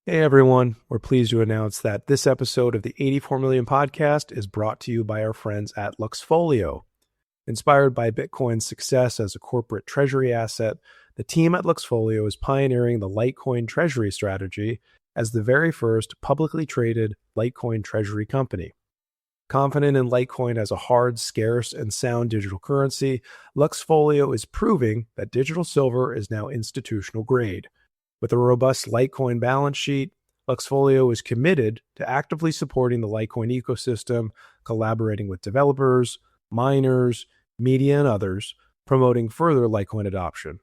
Hey everyone, we're pleased to announce that this episode of the 84 Million Podcast is brought to you by our friends at Luxfolio. Inspired by Bitcoin's success as a corporate treasury asset, the team at Luxfolio is pioneering the Litecoin treasury strategy as the very first publicly traded Litecoin treasury company. Confident in Litecoin as a hard, scarce, and sound digital currency, Luxfolio is proving that digital silver is now institutional grade. With a robust Litecoin balance sheet, Luxfolio is committed to actively supporting the Litecoin ecosystem, collaborating with developers, miners, media, and others, promoting further Litecoin adoption.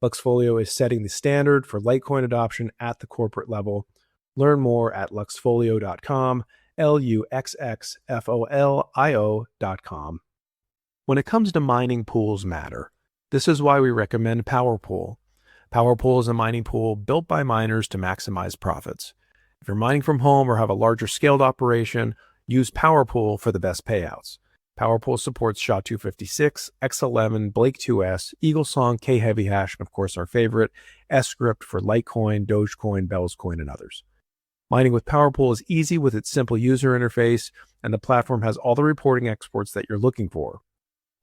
Luxfolio is setting the standard for Litecoin adoption at the corporate level. Learn more at luxfolio.com, luxfolio.com. When it comes to mining, pools matter. This is why we recommend POWERPOOL. POWERPOOL is a mining pool built by miners to maximize profits. If you're mining from home or have a larger scaled operation, use POWERPOOL for the best payouts. POWERPOOL supports SHA-256, X11, Blake 2S, EagleSong, K-Heavy Hash, and of course our favorite, S-CRYPT for Litecoin, Dogecoin, Bellscoin, and others. Mining with POWERPOOL is easy with its simple user interface, and the platform has all the reporting exports that you're looking for.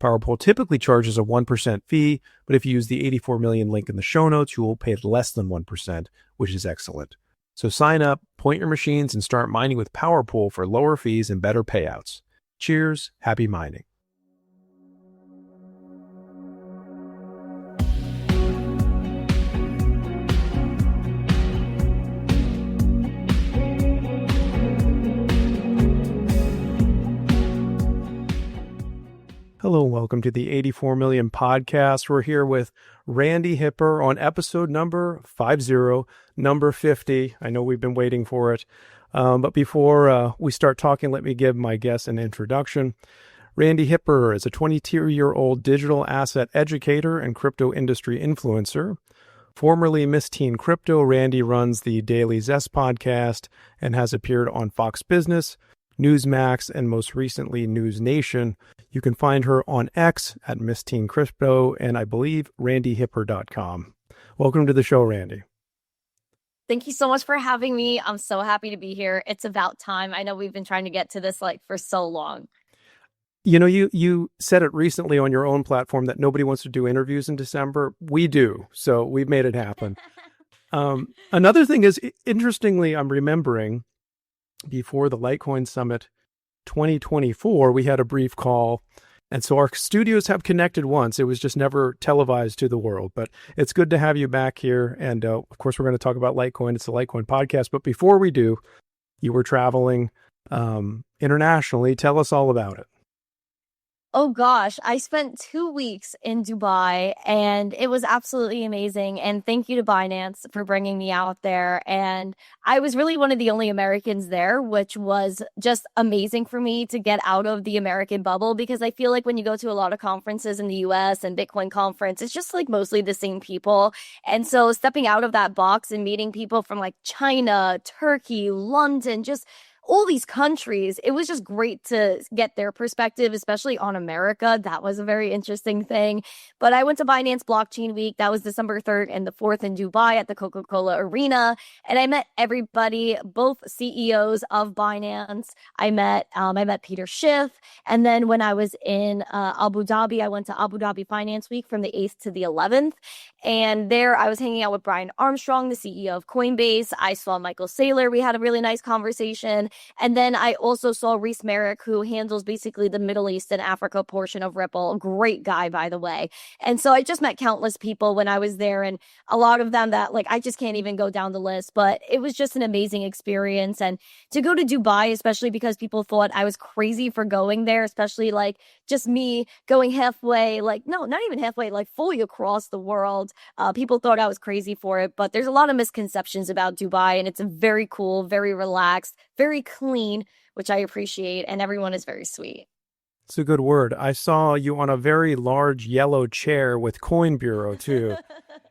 POWERPOOL typically charges a 1% fee, but if you use the 84 million link in the show notes, you will pay less than 1%, which is excellent. So sign up, point your machines, and start mining with POWERPOOL for lower fees and better payouts. Cheers, happy mining. Hello and welcome to the 84 Million Podcast. We're here with Randi Hipper on episode number 50. I know we've been waiting for it. But before we start talking, let me give my guest an introduction. Randi Hipper is a 22-year-old digital asset educator and crypto industry influencer. Formerly Miss Teen Crypto, Randi runs the Daily Zest Podcast and has appeared on Fox Business, Newsmax, and most recently News Nation. You can find her on X at Miss Teen Crypto and I believe randihipper.com. Welcome to the show, Randi. Thank you so much for having me. I'm so happy to be here. It's about time. I know we've been trying to get to this for so long. You know, you said it recently on your own platform that nobody wants to do interviews in December. We do. So we've made it happen. Another thing is, interestingly, I'm remembering before the Litecoin Summit 2024, we had a brief call. And so our studios have connected once. It was just never televised to the world. But it's good to have you back here. And of course, we're going to talk about Litecoin. It's a Litecoin podcast. But before we do, you were traveling internationally. Tell us all about it. Oh gosh, I spent 2 weeks in Dubai and it was absolutely amazing. And thank you to Binance for bringing me out there. And I was really one of the only Americans there, which was just amazing for me to get out of the American bubble, because I feel like when you go to a lot of conferences in the US and Bitcoin conference, it's just mostly the same people. And so stepping out of that box and meeting people from China, Turkey, London, just all these countries, it was just great to get their perspective, especially on America. That was a very interesting thing. But I went to Binance Blockchain Week. That was December 3rd and the 4th in Dubai at the Coca-Cola Arena. And I met everybody, both CEOs of Binance. I met Peter Schiff. And then when I was in Abu Dhabi, I went to Abu Dhabi Finance Week from the 8th to the 11th. And there I was hanging out with Brian Armstrong, the CEO of Coinbase. I saw Michael Saylor. We had a really nice conversation. And then I also saw Reese Merrick, who handles basically the Middle East and Africa portion of Ripple. Great guy, by the way. And so I just met countless people when I was there, and a lot of them that I just can't even go down the list. But it was just an amazing experience. And to go to Dubai, especially because people thought I was crazy for going there, especially just me going halfway, no, not even halfway, fully across the world. People thought I was crazy for it, but there's a lot of misconceptions about Dubai, and it's very cool, very relaxed, very clean, which I appreciate, and everyone is very sweet. It's a good word. I saw you on a very large yellow chair with Coin Bureau too.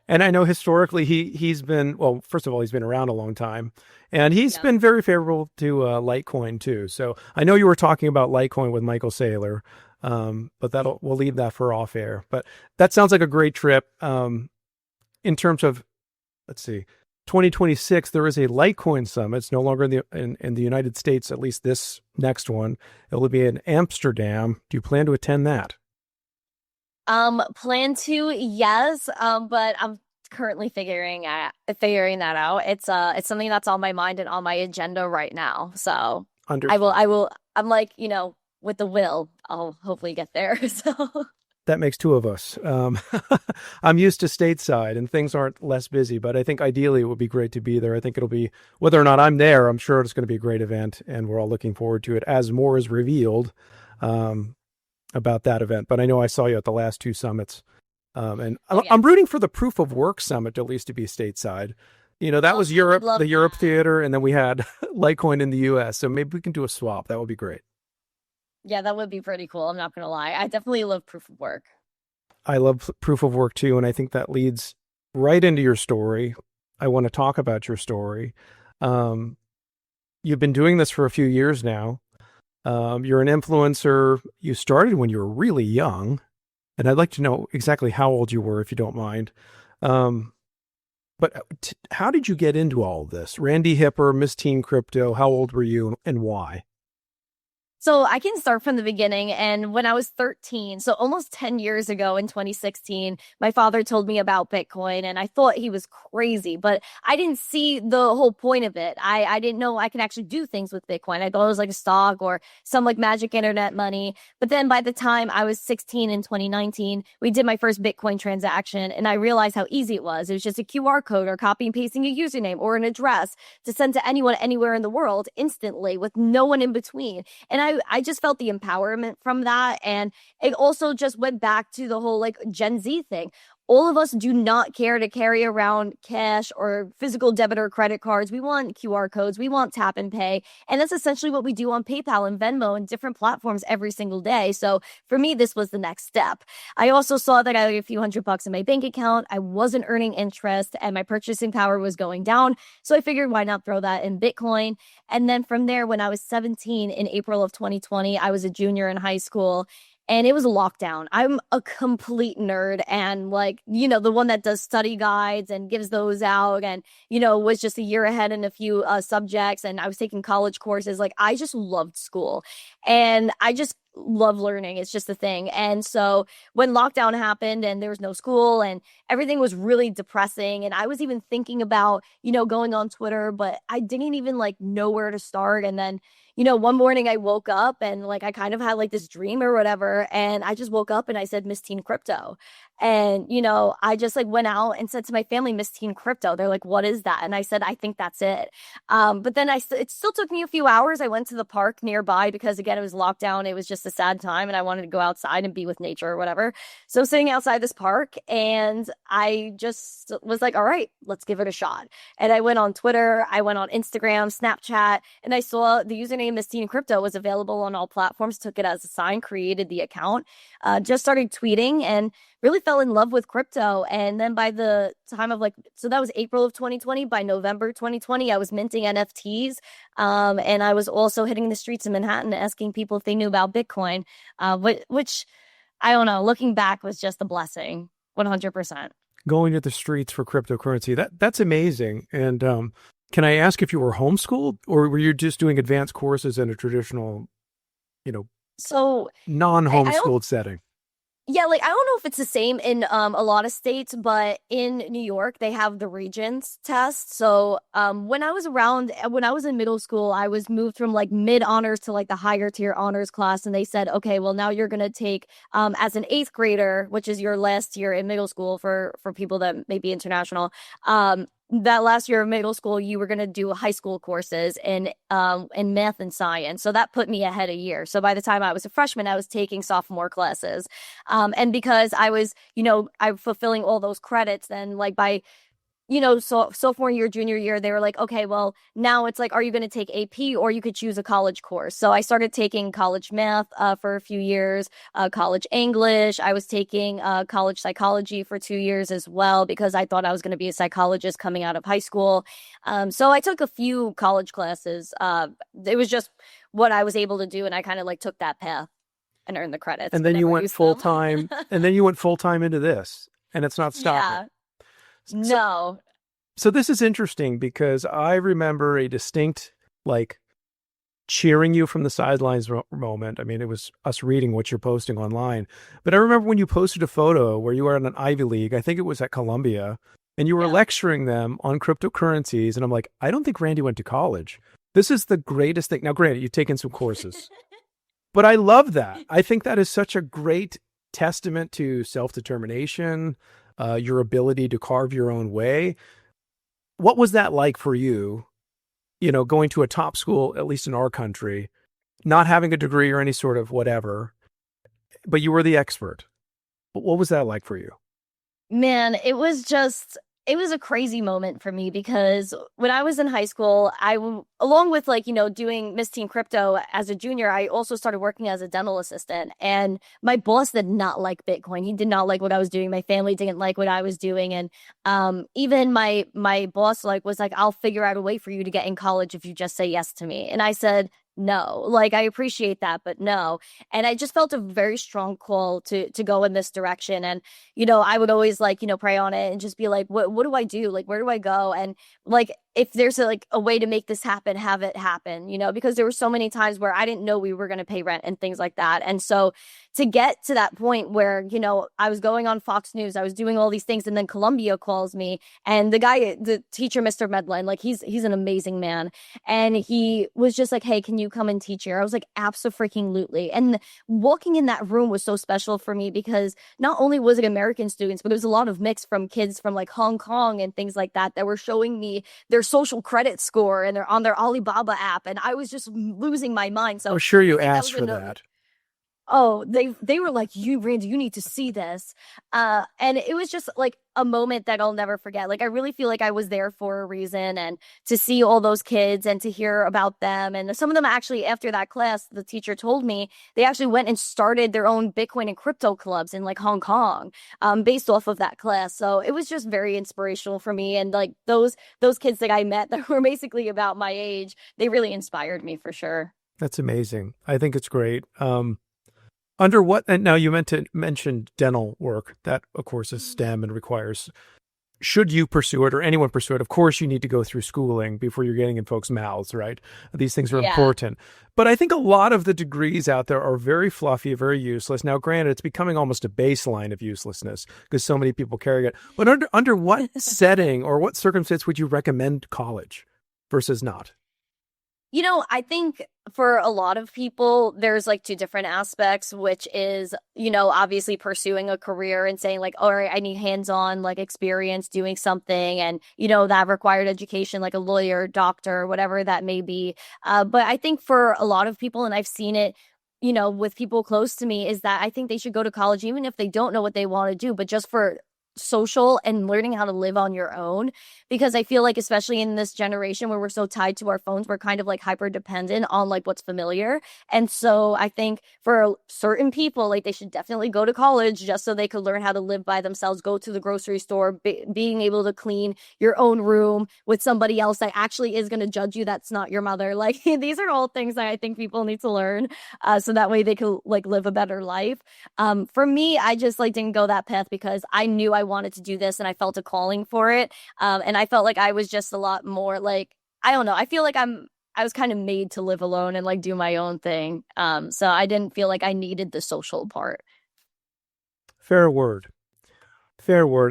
And I know historically he's been, well, first of all, he's been around a long time, and he's been very favorable to Litecoin too. So I know you were talking about Litecoin with Michael Saylor, but we'll leave that for off air. But that sounds like a great trip. In terms of, let's see, 2026, there is a Litecoin summit. It's no longer in the United States, at least this next one. It will be in Amsterdam. Do you plan to attend that? Plan to, yes. But I'm currently figuring that out. It's something that's on my mind and on my agenda right now. So I'm like, with the will, I'll hopefully get there. So That makes two of us. I'm used to stateside and things aren't less busy, but I think ideally it would be great to be there. I think it'll be, whether or not I'm there, I'm sure it's going to be a great event, and we're all looking forward to it as more is revealed about that event. But I know I saw you at the last two summits. I'm rooting for the Proof of Work Summit at least to be stateside. That was Europe, the Europe theater, and then we had Litecoin in the US. So maybe we can do a swap. That would be great. Yeah, that would be pretty cool. I'm not going to lie. I definitely love proof of work. I love proof of work too. And I think that leads right into your story. I want to talk about your story. You've been doing this for a few years now. You're an influencer. You started when you were really young. And I'd like to know exactly how old you were, if you don't mind. But how did you get into all of this? Randi Hipper, Miss Teen Crypto, how old were you and why? So I can start from the beginning. And when I was 13, so almost 10 years ago in 2016, my father told me about Bitcoin and I thought he was crazy, but I didn't see the whole point of it. I didn't know I could actually do things with Bitcoin. I thought it was like a stock or some like magic internet money. But then by the time I was 16 in 2019, we did my first Bitcoin transaction and I realized how easy it was. It was just a QR code or copy and pasting a username or an address to send to anyone anywhere in the world instantly with no one in between. And I just felt the empowerment from that. And it also just went back to the whole like Gen Z thing. All of us do not care to carry around cash or physical debit or credit cards. We want QR codes. We want tap and pay. And that's essentially what we do on PayPal and Venmo and different platforms every single day. So for me, this was the next step. I also saw that I had a few $100 in my bank account. I wasn't earning interest and my purchasing power was going down. So I figured, why not throw that in Bitcoin? And then from there, when I was 17 in April of 2020, I was a junior in high school. And it was a lockdown. I'm a complete nerd and the one that does study guides and gives those out and, was just a year ahead in a few subjects. And I was taking college courses. Like, I just loved school and I just love learning. It's just a thing. And so when lockdown happened and there was no school and everything was really depressing, and I was even thinking about, going on Twitter, but I didn't even know where to start. And then one morning I woke up and I kind of had this dream or whatever. And I just woke up and I said, Miss Teen Crypto. And, I just went out and said to my family, Miss Teen Crypto. They're like, what is that? And I said, I think that's it. But then it still took me a few hours. I went to the park nearby because again, it was lockdown. It was just a sad time and I wanted to go outside and be with nature or whatever. So sitting outside this park and I just was like, all right, let's give it a shot. And I went on Twitter, I went on Instagram, Snapchat, and I saw the username Miss Teen Crypto was available on all platforms, took it as a sign, created the account, just started tweeting and really fell in love with crypto. And then by the time of so that was April of 2020, by November 2020, I was minting NFTs. And I was also hitting the streets of Manhattan asking people if they knew about Bitcoin, which I don't know, looking back was just a blessing, 100%. Going to the streets for cryptocurrency, that's amazing. And can I ask if you were homeschooled or were you just doing advanced courses in a traditional, so non-homeschooled setting? Yeah, I don't know if it's the same in a lot of states, but in New York, they have the Regents test. So when I was in middle school, I was moved from mid honors to the higher tier honors class. And they said, okay, well, now you're going to take as an eighth grader, which is your last year in middle school for people that may be international. That last year of middle school, you were going to do high school courses in math and science. So that put me ahead a year. So by the time I was a freshman, I was taking sophomore classes. And because I was, I'm fulfilling all those credits, then by so sophomore year, junior year, they were like, okay, well, now it's are you going to take AP or you could choose a college course? So I started taking college math for a few years, college English. I was taking college psychology for 2 years as well because I thought I was going to be a psychologist coming out of high school. So I took a few college classes. It was just what I was able to do. And I kind of took that path and earned the credits. And then you went full time and then you went full time into this and it's not stopping. Yeah. No. So this is interesting because I remember a distinct, like, cheering you from the sidelines moment. I mean, it was us reading what you're posting online. But I remember when you posted a photo where you were at an Ivy League, I think it was at Columbia, and you were lecturing them on cryptocurrencies. And I'm like, I don't think Randy went to college. This is the greatest thing. Now, granted, you've taken some courses, but I love that. I think that is such a great testament to self-determination, your ability to carve your own way. What was that like for you, going to a top school, at least in our country, not having a degree or any sort of whatever, but you were the expert? What was that like for you? Man, it was a crazy moment for me because when I was in high school, along with doing Miss Teen Crypto as a junior, I also started working as a dental assistant. And my boss did not like Bitcoin. He did not like what I was doing. My family didn't like what I was doing. And even my boss was like, I'll figure out a way for you to get in college if you just say yes to me. And I said, no, I appreciate that, but no. And I just felt a very strong call to go in this direction. And I would always pray on it and just be like, what do I do? Where do I go? And if there's a way to make this happen, have it happen, because there were so many times where I didn't know we were going to pay rent and things like that. And so to get to that point where, I was going on Fox News, I was doing all these things, and then Columbia calls me, and the teacher, Mr. Medline, he's an amazing man. And he was just like, hey, can you come and teach here? I was like, abso-freaking-lutely. And walking in that room was so special for me because not only was it American students, but there was a lot of mix from kids from Hong Kong and things like that were showing me their social credit score and they're on their Alibaba app. And I was just losing my mind. So I'm sure you asked for that. Oh, they were like, Randy, you need to see this. And it was just a moment that I'll never forget. I really feel like I was there for a reason, and to see all those kids and to hear about them. And some of them actually, after that class, the teacher told me they actually went and started their own Bitcoin and crypto clubs in Hong Kong, based off of that class. So it was just very inspirational for me. And those kids that I met that were basically about my age, they really inspired me for sure. That's amazing. I think it's great. Under what, and now you mentioned dental work. That, of course, is STEM and requires, should you pursue it or anyone pursue it, of course, you need to go through schooling before you're getting in folks' mouths, right? These things are important. But I think a lot of the degrees out there are very fluffy, very useless. Now, granted, it's becoming almost a baseline of uselessness because so many people carry it. But under what setting or what circumstance would you recommend college versus not? I think for a lot of people, there's two different aspects, which is, obviously pursuing a career and saying all right, I need hands-on experience doing something. And, that required education, like a lawyer, doctor, whatever that may be. But I think for a lot of people, and I've seen it, with people close to me, is that I think they should go to college, even if they don't know what they want to do, but just for social and learning how to live on your own. Because I feel especially in this generation where we're so tied to our phones, we're kind of hyper dependent on what's familiar. And so I think for certain people, they should definitely go to college just so they could learn how to live by themselves, go to the grocery store, being able to clean your own room with somebody else that actually is going to judge you, that's not your mother. These are all things that I think people need to learn, so that way they could live a better life. For me, I just didn't go that path because I knew I wanted to do this and I felt a calling for it. And I felt I was just a lot more I don't know. I feel I was kind of made to live alone and do my own thing. So I didn't feel I needed the social part. Fair word.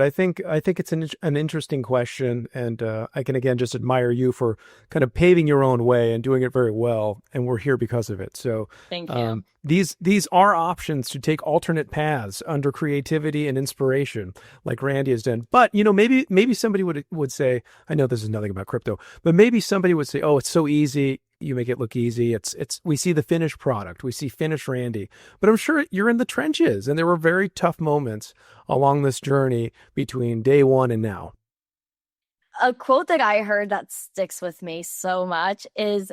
I think it's an interesting question, and I can again just admire you for kind of paving your own way and doing it very well. And we're here because of it. So thank you. These are options to take alternate paths under creativity and inspiration, like Randy has done. But maybe somebody would say, I know this is nothing about crypto, but maybe somebody would say, oh, it's so easy. You make it look easy. We see the finished product. We see finished Randy, but I'm sure you're in the trenches, and there were very tough moments along this journey between day one and now. A quote that I heard that sticks with me so much is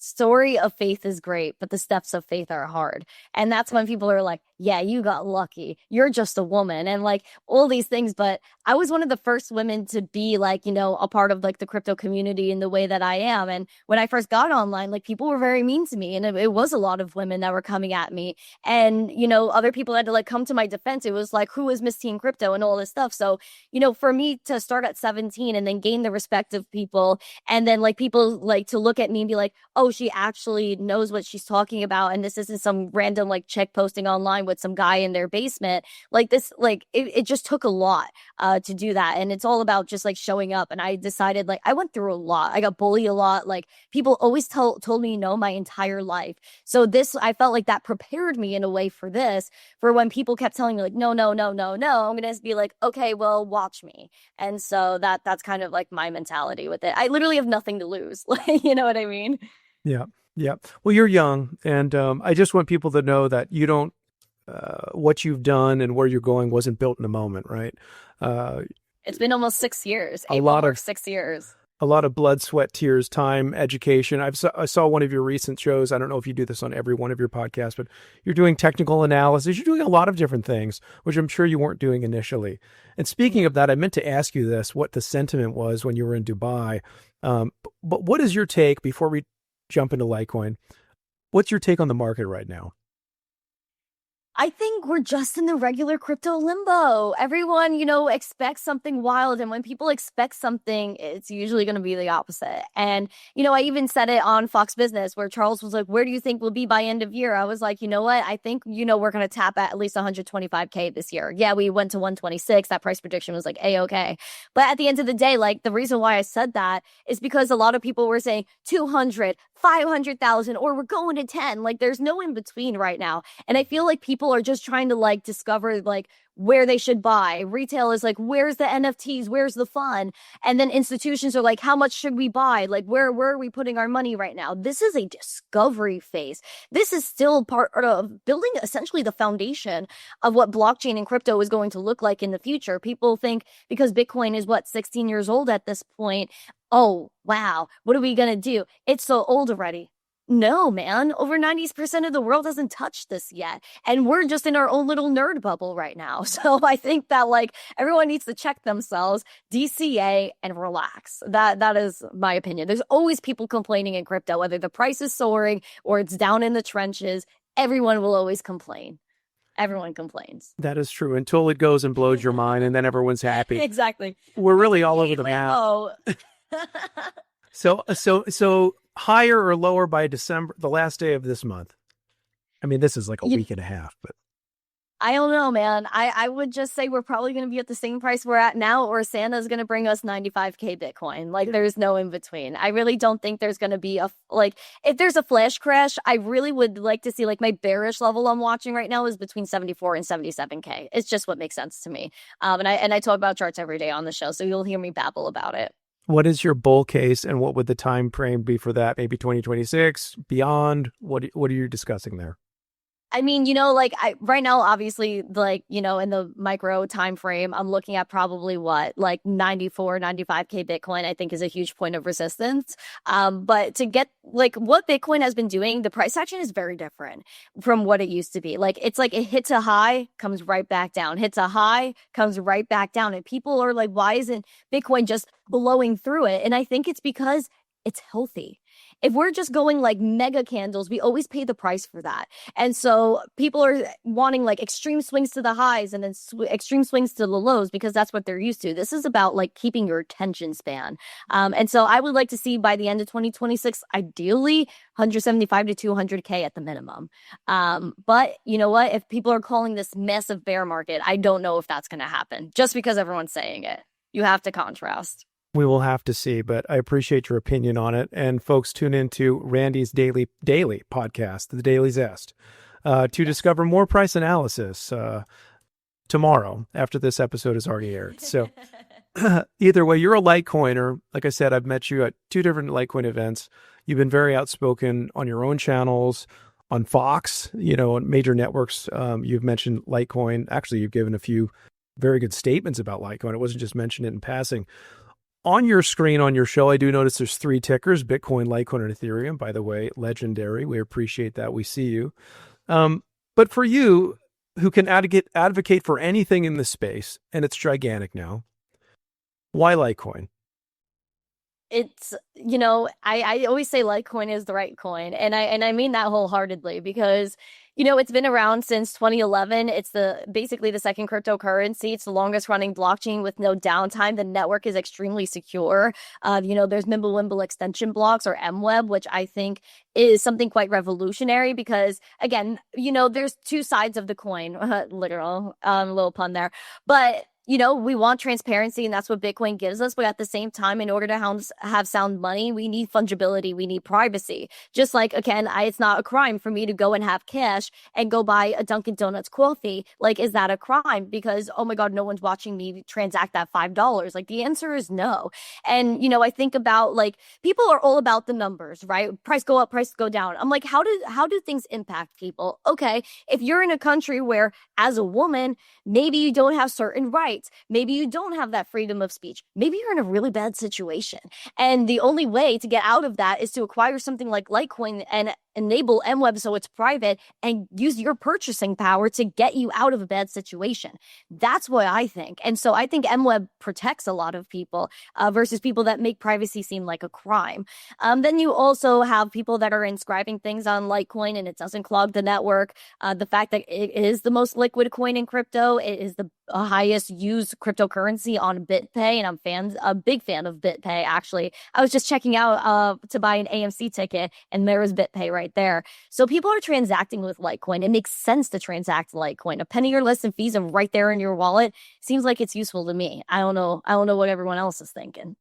story of faith is great, but the steps of faith are hard. And that's when people are like, yeah, you got lucky. You're just a woman and like all these things. But I was one of the first women to be like, a part of like the crypto community in the way that I am. And when I first got online, like people were very mean to me. And it was a lot of women that were coming at me. And, other people had to like come to my defense. It was like, who is Miss Teen Crypto and all this stuff. So, for me to start at 17 and then gain the respect of people, and then like people like to look at me and be like, oh, she actually knows what she's talking about. And this isn't some random like chick posting online with some guy in their basement. Like this, like it just took a lot to do that. And it's all about just like showing up. And I decided like I went through a lot. I got bullied a lot. Like people always told me no my entire life. So this, I felt like that prepared me in a way for this, for when people kept telling me like, no, no, no, no, no, I'm going to be like, okay, well, watch me. And so that's kind of like my mentality with it. I literally have nothing to lose. Like, you know what I mean? Yeah. Yeah. Well, you're young, and I just want people to know that you don't, what you've done and where you're going wasn't built in a moment, right? It's been almost 6 years. A lot of 6 years. A lot of blood, sweat, tears, time, education. I saw one of your recent shows. I don't know if you do this on every one of your podcasts, but you're doing technical analysis. You're doing a lot of different things, which I'm sure you weren't doing initially. And speaking of that, I meant to ask you this, what the sentiment was when you were in Dubai. But what is your take, before we jump into Litecoin, what's your take on the market right now? I think we're just in the regular crypto limbo. Everyone, expects something wild. And when people expect something, it's usually going to be the opposite. And, I even said it on Fox Business, where Charles was like, where do you think we'll be by end of year? I was like, you know what? I think, we're going to tap at least 125K this year. Yeah, we went to 126. That price prediction was like A-okay. But at the end of the day, like the reason why I said that is because a lot of people were saying 200, 500,000, or we're going to 10. Like there's no in between right now. And I feel like people are just trying to like discover like where they should buy. Retail is like, where's the NFTs? Where's the fun? And then institutions are like, how much should we buy? Like, where are we putting our money right now? This is a discovery phase. This is still part of building essentially the foundation of what blockchain and crypto is going to look like in the future. People think because Bitcoin is 16 years old at this point. Oh, wow. What are we going to do? It's so old already. No, man, over 90% of the world hasn't touched this yet. And we're just in our own little nerd bubble right now. So I think that like everyone needs to check themselves, DCA, and relax. That is my opinion. There's always people complaining in crypto, whether the price is soaring or it's down in the trenches. Everyone will always complain. Everyone complains. That is true, until it goes and blows your mind and then everyone's happy. Exactly. We're really all over the map. Oh. So higher or lower by December, the last day of this month? I mean, this is like a week and a half, but I don't know, man. I would just say we're probably going to be at the same price we're at now, or Santa's going to bring us 95K Bitcoin. Like there's no in between. I really don't think there's going to be if there's a flash crash, I really would like to see, like, my bearish level I'm watching right now is between 74 and 77K. It's just what makes sense to me. And I talk about charts every day on the show, so you'll hear me babble about it. What is your bull case, and what would the time frame be for that? Maybe 2026, beyond? What are you discussing there? I mean, right now, obviously, in the micro time frame, I'm looking at probably 94, 95K Bitcoin, I think is a huge point of resistance. But to get what Bitcoin has been doing, the price action is very different from what it used to be. Like, it's like it hits a high, comes right back down, hits a high, comes right back down. And people are like, why isn't Bitcoin just blowing through it? And I think it's because it's healthy. If we're just going like mega candles, we always pay the price for that. And so people are wanting like extreme swings to the highs and then extreme swings to the lows because that's what they're used to. This is about like keeping your attention span. And so I would like to see by the end of 2026, ideally 175 to 200K at the minimum. But you know what? If people are calling this massive bear market, I don't know if that's going to happen just because everyone's saying it. You have to contrast. We will have to see, but I appreciate your opinion on it. And folks, tune into Randi's daily podcast, the Daily Zest, to discover more price analysis tomorrow after this episode is already aired. So either way, you're a Litecoiner. Like I said, I've met you at 2 different Litecoin events. You've been very outspoken on your own channels, on Fox, on major networks. You've mentioned Litecoin. Actually, you've given a few very good statements about Litecoin. It wasn't just mentioned it in passing. On your screen, on your show, I do notice there's 3 tickers: Bitcoin, Litecoin, and Ethereum. By the way, legendary. We appreciate that. We see you. But for you, who can advocate for anything in the space, and it's gigantic now, why Litecoin? It's, I always say Litecoin is the right coin. And I mean that wholeheartedly because, it's been around since 2011. It's basically the second cryptocurrency. It's the longest running blockchain with no downtime. The network is extremely secure. There's Mimblewimble extension blocks, or MWeb, which I think is something quite revolutionary because, again, there's 2 sides of the coin, literal, little pun there. But we want transparency, and that's what Bitcoin gives us. But at the same time, in order to have sound money, we need fungibility. We need privacy. Just like, again, it's not a crime for me to go and have cash and go buy a Dunkin' Donuts coffee. Like, is that a crime? Because, oh my God, no one's watching me transact that $5. Like, the answer is no. And, I think about, like, people are all about the numbers, right? Price go up, price go down. I'm like, how do things impact people? Okay, if you're in a country where, as a woman, maybe you don't have certain rights, maybe you don't have that freedom of speech, maybe you're in a really bad situation. And the only way to get out of that is to acquire something like Litecoin and enable MWeb so it's private and use your purchasing power to get you out of a bad situation. That's what I think. And so I think MWeb protects a lot of people versus people that make privacy seem like a crime. Then you also have people that are inscribing things on Litecoin and it doesn't clog the network. The fact that it is the most liquid coin in crypto, it is the highest used cryptocurrency on BitPay, and I'm a big fan of BitPay, actually. I was just checking out to buy an AMC ticket, and there was BitPay right there. So people are transacting with Litecoin. It makes sense to transact Litecoin. A penny or less in fees and right there in your wallet seems like it's useful to me. I don't know what everyone else is thinking.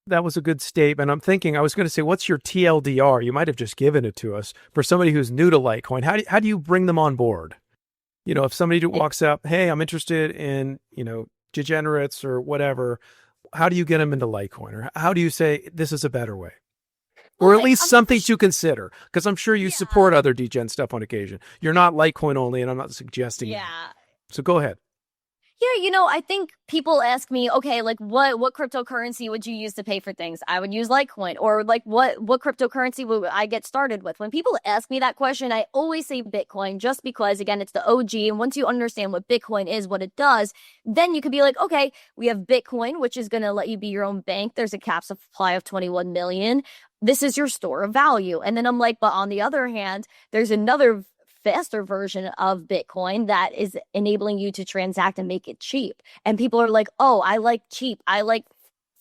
That was a good statement. I'm thinking, I was going to say, what's your TLDR? You might have just given it to us. For somebody who's new to Litecoin, how do you bring them on board? If somebody walks up, hey, I'm interested in, degenerates or whatever, how do you get them into Litecoin? Or how do you say this is a better way? Or at least something to consider, because I'm sure you support other degen stuff on occasion. You're not Litecoin only, and I'm not suggesting it. So go ahead. Yeah, I think people ask me, okay, like what cryptocurrency would you use to pay for things? I would use Litecoin. Or like what cryptocurrency would I get started with? When people ask me that question, I always say Bitcoin, just because, again, it's the OG. And once you understand what Bitcoin is, what it does, then you could be like, okay, we have Bitcoin, which is going to let you be your own bank. There's a cap supply of 21 million. This is your store of value. And then I'm like, but on the other hand, there's another faster version of Bitcoin that is enabling you to transact and make it cheap. And people are like, oh, I like cheap. I like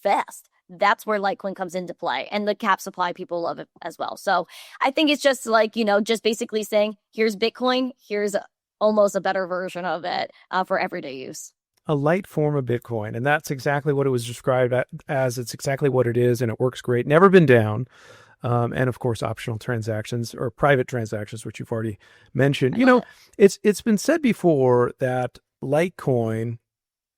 fast. That's where Litecoin comes into play. And the cap supply, people love it as well. So I think it's just like, just basically saying, here's Bitcoin, here's almost a better version of it for everyday use. A light form of Bitcoin. And that's exactly what it was described as. It's exactly what it is. And it works great. Never been down. And of course, optional transactions or private transactions, which you've already mentioned. It's been said before that Litecoin,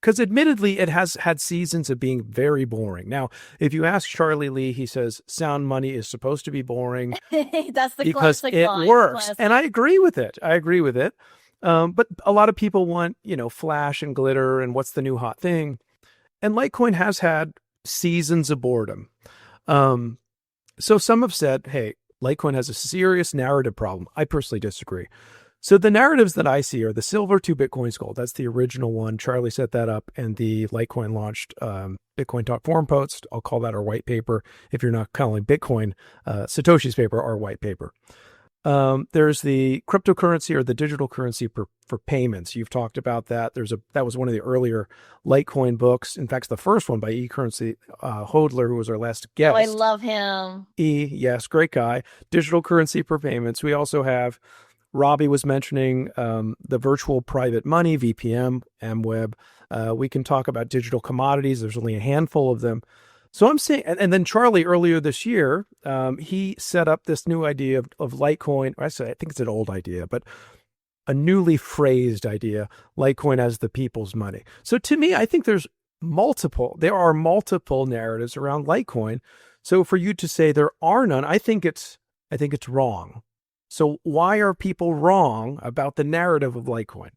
because admittedly, it has had seasons of being very boring. Now, if you ask Charlie Lee, he says sound money is supposed to be boring. That's the because classic it line. works. Classic. And I agree with it. But a lot of people want, flash and glitter and what's the new hot thing. And Litecoin has had seasons of boredom. So some have said, hey, Litecoin has a serious narrative problem. I personally disagree. So the narratives that I see are the silver to Bitcoin's gold. That's the original one. Charlie set that up, and the Litecoin launched Bitcoin Talk forum post. I'll call that our white paper. If you're not calling Bitcoin Satoshi's paper, our white paper. There's the cryptocurrency or the digital currency for payments. You've talked about that. That was one of the earlier Litecoin books. In fact, the first one by eCurrency Hodler, who was our last guest. Oh, I love him. Yes, great guy. Digital currency for payments. We also have, Robbie was mentioning the virtual private money, VPM, MWeb. We can talk about digital commodities. There's only a handful of them. So I'm saying, and then Charlie earlier this year, he set up this new idea of Litecoin. I think it's an old idea, but a newly phrased idea, Litecoin as the people's money. So to me, I think there are multiple narratives around Litecoin. So for you to say there are none, I think it's wrong. So why are people wrong about the narrative of Litecoin?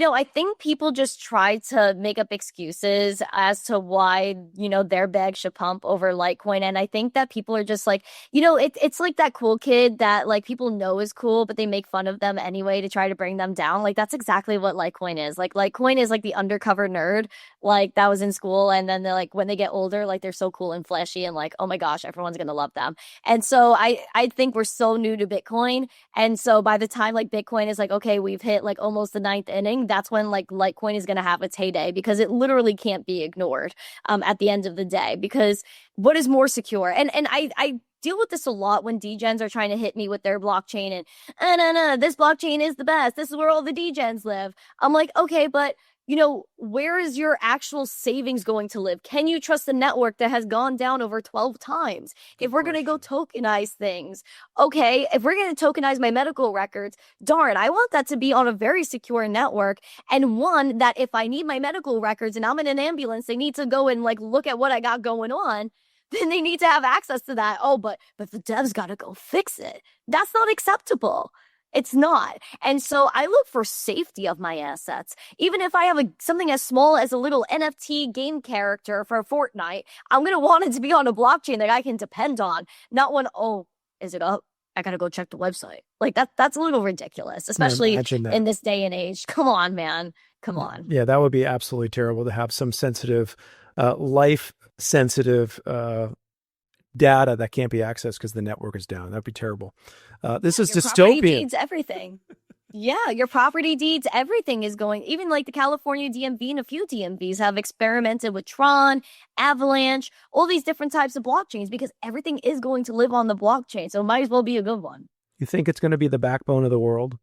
I think people just try to make up excuses as to why, their bag should pump over Litecoin. And I think that people are just like, it's like that cool kid that like people know is cool, but they make fun of them anyway to try to bring them down. Like that's exactly what Litecoin is. Like Litecoin is like the undercover nerd, like that was in school. And then they're like, when they get older, like they're so cool and flashy and like, oh my gosh, everyone's going to love them. And so I think we're so new to Bitcoin. And so by the time like Bitcoin is like, okay, we've hit like almost the ninth inning, that's when like Litecoin is going to have its heyday because it literally can't be ignored at the end of the day, because what is more secure? And I deal with this a lot when degens are trying to hit me with their blockchain and no, this blockchain is the best. This is where all the degens live. I'm like, okay, but where is your actual savings going to live? Can you trust a network that has gone down over 12 times? If we're going to go tokenize things, okay, if we're going to tokenize my medical records, darn, I want that to be on a very secure network, and one that if I need my medical records and I'm in an ambulance, they need to go and like look at what I got going on, then they need to have access to that. Oh, but the devs got to go fix it. That's not acceptable. It's not. And so I look for safety of my assets. Even if I have something as small as a little NFT game character for Fortnite, I'm going to want it to be on a blockchain that I can depend on. Not one, oh, is it up? I got to go check the website. Like that's a little ridiculous, especially in this day and age. Come on, man. Come on. Yeah, that would be absolutely terrible to have some sensitive, life sensitive data that can't be accessed because the network is down. That'd be terrible. This is dystopian. Property deeds, everything. Yeah, your property deeds, everything is going. Even like the California DMV and a few DMVs have experimented with Tron, Avalanche, all these different types of blockchains because everything is going to live on the blockchain. So it might as well be a good one. You think it's going to be the backbone of the world?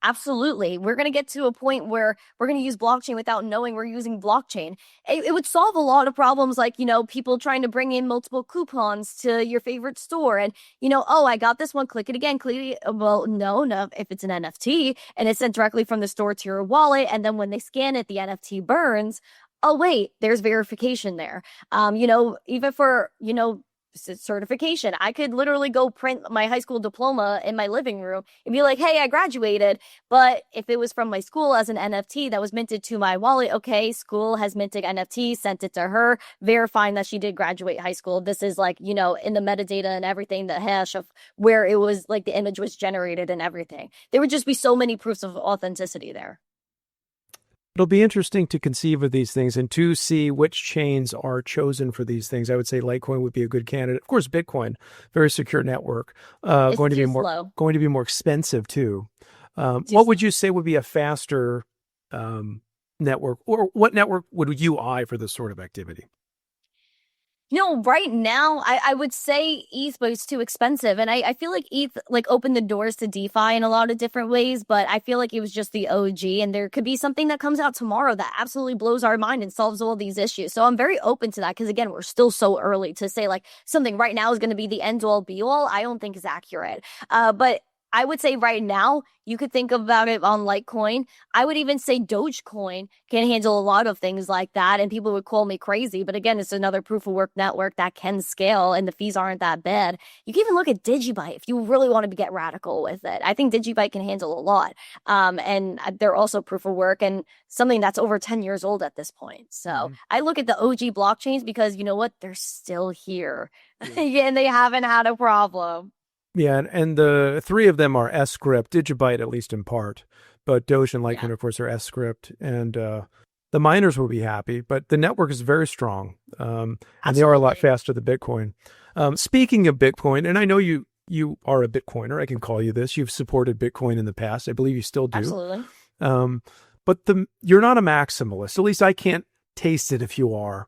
Absolutely. We're going to get to a point where we're going to use blockchain without knowing we're using blockchain. It would solve a lot of problems like, people trying to bring in multiple coupons to your favorite store and, oh, I got this one, click it again, click it. Well, no, if it's an NFT and it's sent directly from the store to your wallet. And then when they scan it, the NFT burns. Oh, wait, there's verification there. Even for, certification. I could literally go print my high school diploma in my living room and be like, hey, I graduated. But if it was from my school as an NFT that was minted to my wallet, okay, school has minted NFT, sent it to her, verifying that she did graduate high school. This is like, in the metadata and everything, the hash of where it was like the image was generated and everything. There would just be so many proofs of authenticity there. It'll be interesting to conceive of these things and to see which chains are chosen for these things. I would say Litecoin would be a good candidate. Of course, Bitcoin, very secure network, going to be more expensive too. What would you say would be a faster network, or what network would you eye for this sort of activity? Right now, I would say ETH, but it's too expensive. And I feel like ETH opened the doors to DeFi in a lot of different ways, but I feel like it was just the OG. And there could be something that comes out tomorrow that absolutely blows our mind and solves all these issues. So I'm very open to that because, again, we're still so early to say like something right now is going to be the end all be all. I don't think is accurate. But I would say right now, you could think about it on Litecoin. I would even say Dogecoin can handle a lot of things like that. And people would call me crazy. But again, it's another proof of work network that can scale and the fees aren't that bad. You can even look at Digibyte if you really want to get radical with it. I think Digibyte can handle a lot. And they're also proof of work and something that's over 10 years old at this point. So I look at the OG blockchains because you know what? They're still here and they haven't had a problem. Yeah, and the three of them are S-CRYPT, Digibyte at least in part, but Doge and Litecoin, of course, are S-CRYPT, and the miners will be happy, but the network is very strong, and they are a lot faster than Bitcoin. Speaking of Bitcoin, and I know you are a Bitcoiner, I can call you this, you've supported Bitcoin in the past, I believe you still do. Absolutely. But you're not a maximalist, at least I can't taste it if you are.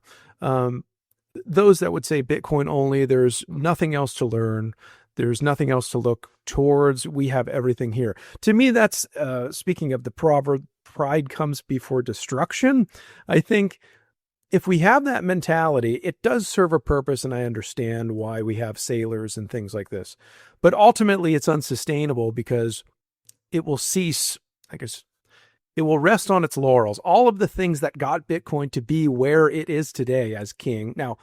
Those that would say Bitcoin only, there's nothing else to learn, there's nothing else to look towards. We have everything here. To me, that's, speaking of the proverb, pride comes before destruction. I think if we have that mentality, it does serve a purpose, and I understand why we have sailors and things like this. But ultimately, it's unsustainable because it will cease, I guess, it will rest on its laurels. All of the things that got Bitcoin to be where it is today as king. Now,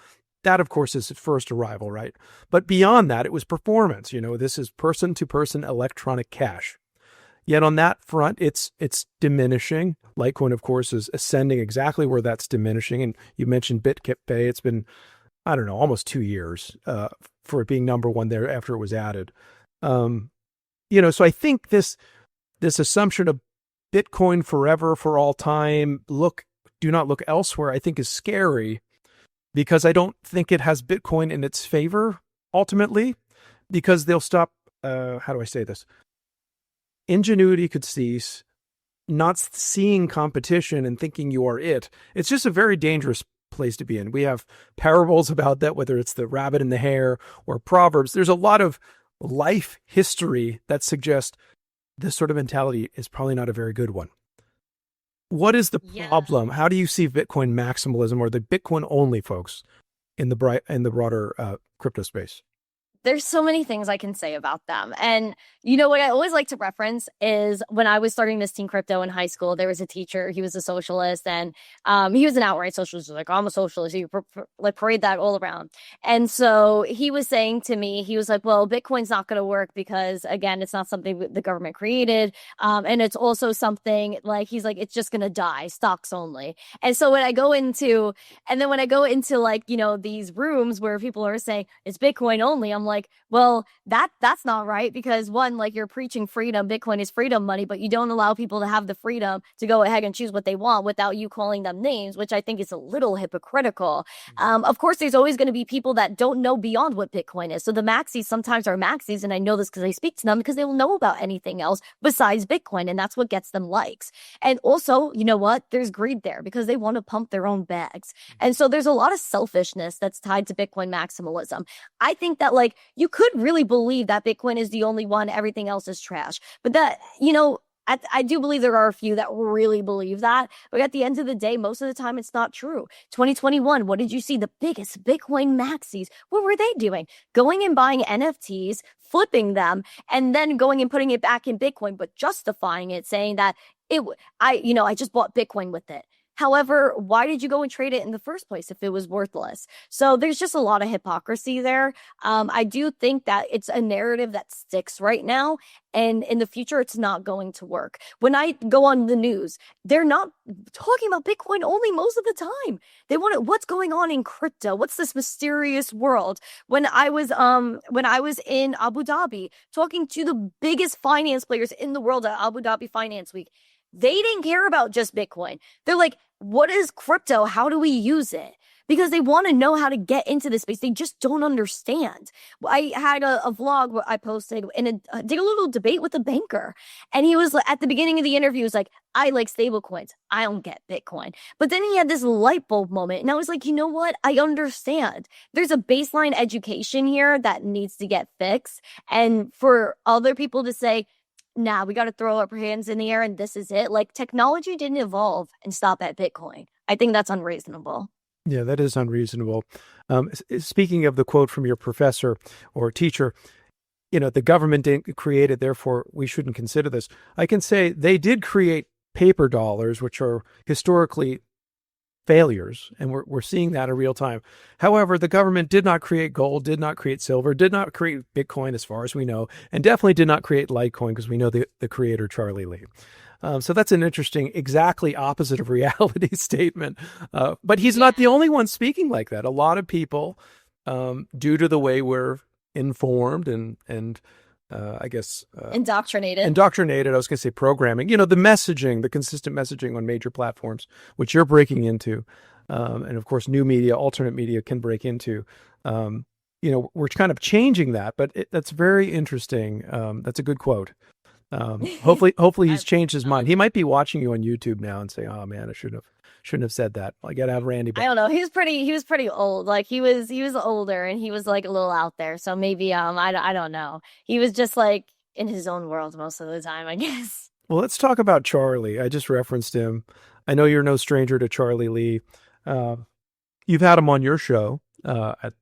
that, of course, is its first arrival, right? But beyond that, it was performance. This is person-to-person electronic cash. Yet on that front, it's diminishing. Litecoin, of course, is ascending exactly where that's diminishing. And you mentioned BURKETT. It's been, I don't know, almost 2 years for it being number one there after it was added. So I think this assumption of Bitcoin forever, for all time, do not look elsewhere, I think is scary, because I don't think it has Bitcoin in its favor ultimately, because they'll stop, how do I say this? Ingenuity could cease, not seeing competition and thinking you are it. It's just a very dangerous place to be in. We have parables about that, whether it's the rabbit and the hare or Proverbs. There's a lot of life history that suggests this sort of mentality is probably not a very good one. What is the problem? How do you see Bitcoin maximalism, or the Bitcoin only folks in the broader crypto space? There's so many things I can say about them. And what I always like to reference is when I was starting this Teen Crypto in high school, there was a teacher, he was a socialist, and he was an outright socialist. He was like, I'm a socialist. You parade that all around. And so he was saying to me, he was like, well, Bitcoin's not going to work because, again, it's not something the government created. And it's also something like, he's like, it's just going to die, stocks only. And so when I go into like, these rooms where people are saying it's Bitcoin only, I'm like, well, that's not right, because one, like, you're preaching freedom. Bitcoin is freedom money, but you don't allow people to have the freedom to go ahead and choose what they want without you calling them names, which I think is a little hypocritical. Of course, there's always going to be people that don't know beyond what Bitcoin is. So the maxis sometimes are maxis, and I know this because I speak to them, because they will know about anything else besides Bitcoin, and that's what gets them likes. And also, you know what? There's greed there because they want to pump their own bags. And so there's a lot of selfishness that's tied to Bitcoin maximalism. I think that, like, you could really believe that Bitcoin is the only one, everything else is trash. But that, I do believe there are a few that really believe that. But at the end of the day, most of the time, it's not true. 2021, what did you see? The biggest Bitcoin maxis. What were they doing? Going and buying NFTs, flipping them, and then going and putting it back in Bitcoin, but justifying it, saying that I just bought Bitcoin with it. However, why did you go and trade it in the first place if it was worthless? So there's just a lot of hypocrisy there. I do think that it's a narrative that sticks right now, and in the future, it's not going to work. When I go on the news, they're not talking about Bitcoin only most of the time. They want to, what's going on in crypto? What's this mysterious world? When I was in Abu Dhabi talking to the biggest finance players in the world at Abu Dhabi Finance Week, they didn't care about just Bitcoin. They're like, what is crypto? How do we use it? Because they want to know how to get into this space. They just don't understand. I had a vlog where I posted and did a little debate with a banker. And he was at the beginning of the interview, he was like, I like stable coins. I don't get Bitcoin. But then he had this light bulb moment. And I was like, you know what? I understand. There's a baseline education here that needs to get fixed. And for other people to say, nah, we got to throw our hands in the air and this is it. Like, technology didn't evolve and stop at Bitcoin. I think that's unreasonable. Yeah, that is unreasonable. Speaking of the quote from your professor or teacher, the government didn't create it, therefore we shouldn't consider this. I can say they did create paper dollars, which are historically failures, and we're seeing that in real time. However, the government did not create gold, did not create silver, did not create Bitcoin as far as we know, and definitely did not create Litecoin, because we know the creator, Charlie Lee. So that's an interesting, exactly opposite of reality statement. But he's not the only one speaking like that. A lot of people, due to the way we're informed and I guess indoctrinated. I was going to say programming. The messaging, the consistent messaging on major platforms, which you're breaking into, and of course, new media, alternate media can break into. We're kind of changing that, but that's very interesting. That's a good quote. Hopefully he's changed his mind. He might be watching you on YouTube now and say, "Oh man, I shouldn't have said that. I got to have Randy back." I don't know. He was pretty old. Like he was older and he was like a little out there. So maybe I don't know. He was just like in his own world most of the time, I guess. Well, let's talk about Charlie. I just referenced him. I know you're no stranger to Charlie Lee. You've had him on your show at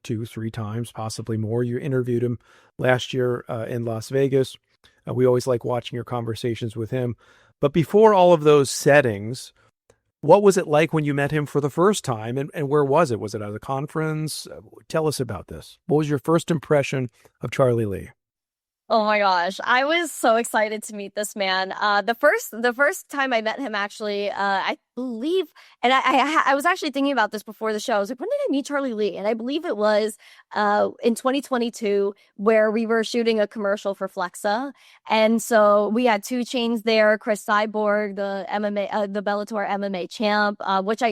2-3 times, possibly more. You interviewed him last year in Las Vegas. We always like watching your conversations with him. But before all of those settings, what was it like when you met him for the first time, and where was it? Was it at a conference? Tell us about this. What was your first impression of Charlie Lee? Oh my gosh. I was so excited to meet this man. The first time I met him actually, I believe, and I was actually thinking about this before the show. I was like, when did I meet Charlie Lee? And I believe it was in 2022 where we were shooting a commercial for Flexa. And so we had two chains there, Chris Cyborg, the MMA the Bellator MMA champ,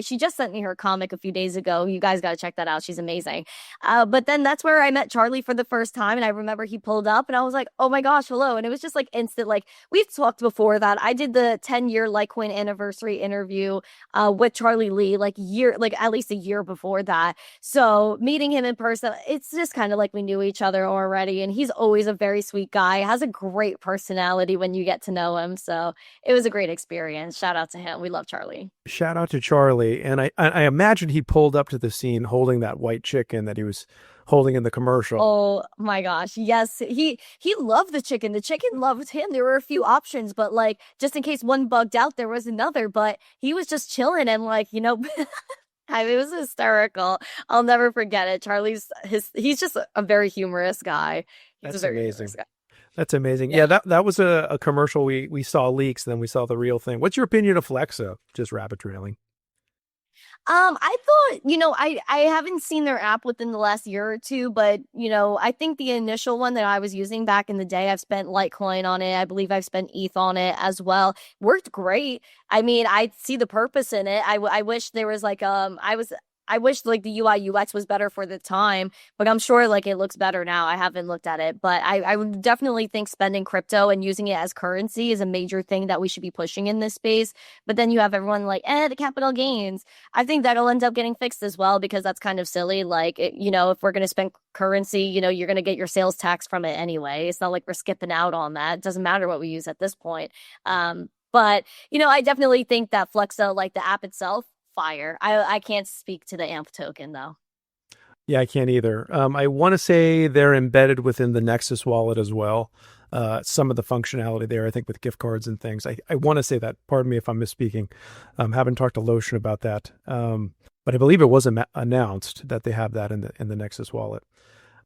she just sent me her comic a few days ago. You guys got to check that out. She's amazing. But then that's where I met Charlie for the first time. And I remember he pulled up and I was like, oh my gosh, hello. And it was just like instant, like we've talked before that. I did the 10-year Litecoin anniversary interview with Charlie Lee, like at least a year before that. So meeting him in person, it's just kind of like we knew each other already. And he's always a very sweet guy, has a great personality when you get to know him. So it was a great experience. Shout out to him. We love Charlie. Shout out to Charlie. And I imagine he pulled up to the scene holding that white chicken that he was holding in the commercial. Oh my gosh. Yes. He loved the chicken. The chicken loved him. There were a few options, but like just in case one bugged out, there was another, but he was just chilling and like, it was hysterical. I'll never forget it. He's just a very humorous guy. That's amazing. That's amazing. Yeah, that was a commercial. We saw leaks, then we saw the real thing. What's your opinion of Flexa? Just rabbit trailing. I thought, I haven't seen their app within the last year or two, but, I think the initial one that I was using back in the day, I've spent Litecoin on it. I believe I've spent ETH on it as well. Worked great. I mean, I see the purpose in it. I wish there was like, I wish like the UI UX was better for the time, but I'm sure like it looks better now. I haven't looked at it, but I would definitely think spending crypto and using it as currency is a major thing that we should be pushing in this space. But then you have everyone like, the capital gains. I think that'll end up getting fixed as well because that's kind of silly. Like, if we're going to spend currency, you're going to get your sales tax from it anyway. It's not like we're skipping out on that. It doesn't matter what we use at this point. But, I definitely think that Flexa, like the app itself, fire. I can't speak to the AMP token though. Yeah, I can't either. I want to say they're embedded within the Nexus wallet as well. Some of the functionality there, I think, with gift cards and things. I want to say that. Pardon me if I'm misspeaking. Haven't talked to Lotion about that, but I believe it was announced that they have that in the Nexus wallet.